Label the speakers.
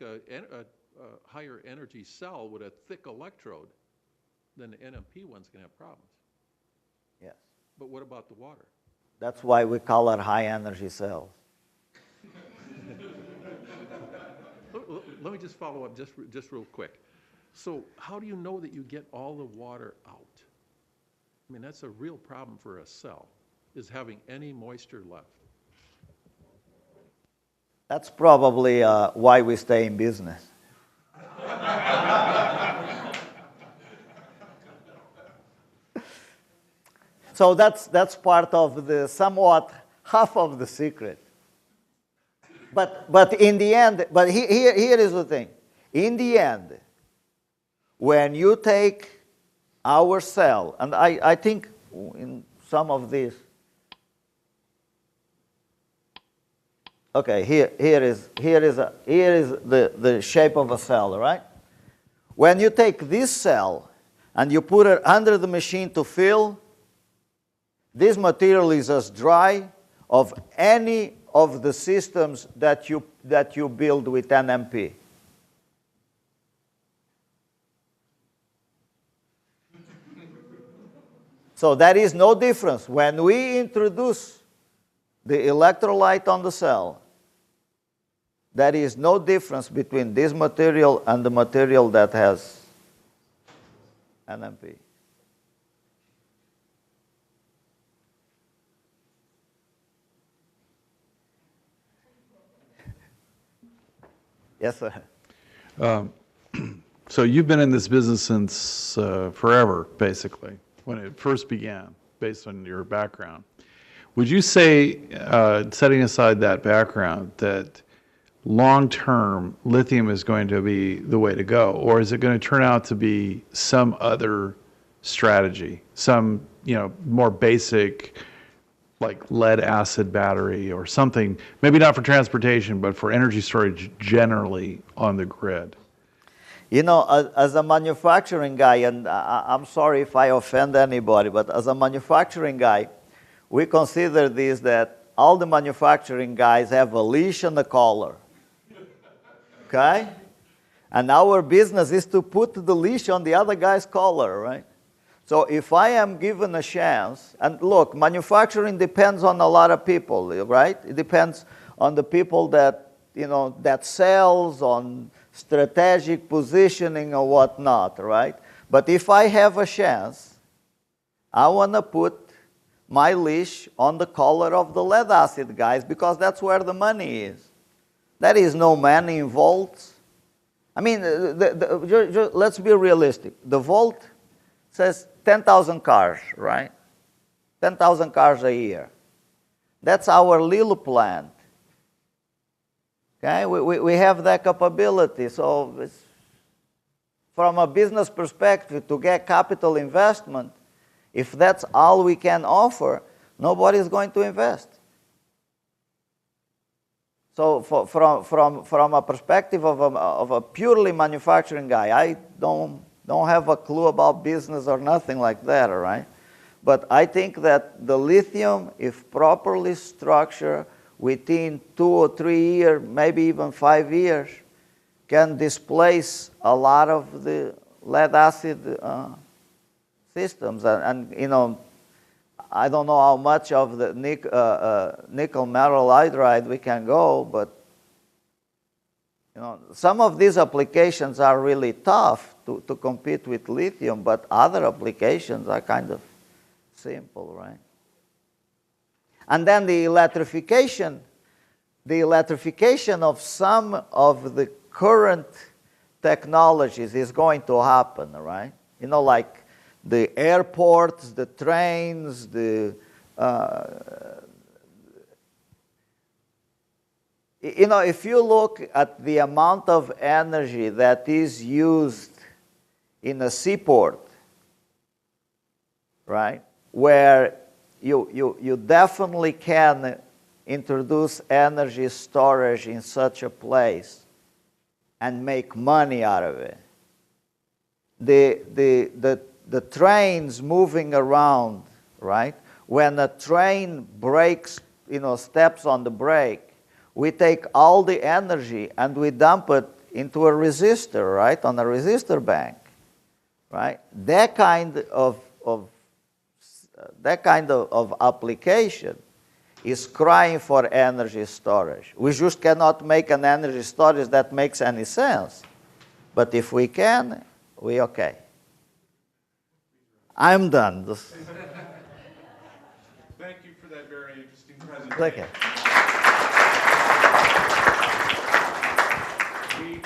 Speaker 1: make a higher energy cell with a thick electrode, then the NMP one's going to have problems.
Speaker 2: Yes.
Speaker 1: But what about the water?
Speaker 2: That's why we call it high energy cells.
Speaker 1: Let me just follow up just real quick. So how do you know that you get all the water out? I mean, that's a real problem for a cell, is having any moisture left.
Speaker 2: That's probably why we stay in business. So that's part of the somewhat half of the secret. But in the end, but here is the thing. In the end, when you take our cell, and I think in some of these, okay, here is the shape of a cell, right? When you take this cell and you put it under the machine to fill, this material is as dry of any of the systems that you build with NMP. So there is no difference. When we introduce the electrolyte on the cell, there is no difference between this material and the material that has NMP. Yes, sir.
Speaker 3: So you've been in this business since forever, basically, when it first began, based on your background. Would you say, setting aside that background, that long-term lithium is going to be the way to go, or is it going to turn out to be some other strategy, some more basic, like lead acid battery or something, maybe not for transportation, but for energy storage generally on the grid?
Speaker 2: You know, as a manufacturing guy, and I'm sorry if I offend anybody, but as a manufacturing guy, we consider this that all the manufacturing guys have a leash and a collar. Okay? And our business is to put the leash on the other guy's collar, right? So if I am given a chance, and look, manufacturing depends on a lot of people, right? It depends on the people that, that sells, on strategic positioning or whatnot, right? But if I have a chance, I want to put my leash on the collar of the lead acid guys because that's where the money is. There is no money in volts. I mean, let's be realistic. The volt says 10,000 cars, right? 10,000 cars a year. That's our little plant. Okay, we have that capability. So from a business perspective, to get capital investment, if that's all we can offer, nobody is going to invest. So from a perspective of a purely manufacturing guy, I don't have a clue about business or nothing like that, all right? But I think that the lithium, if properly structured, within 2 or 3 years, maybe even 5 years, can displace a lot of the lead acid systems. And I don't know how much of the nickel metal hydride we can go, but some of these applications are really tough to compete with lithium, but other applications are kind of simple, right? And then the electrification of some of the current technologies is going to happen, right? Like the airports, the trains, if you look at the amount of energy that is used in a seaport, right, where you definitely can introduce energy storage in such a place and make money out of it. The trains moving around, right? When a train brakes, steps on the brake, we take all the energy and we dump it into a resistor, right, on a resistor bank, right? That kind of application is crying for energy storage. We just cannot make an energy storage that makes any sense. But if we can, we okay. I'm done.
Speaker 4: Thank you for that very interesting presentation.
Speaker 2: Thank you.
Speaker 4: We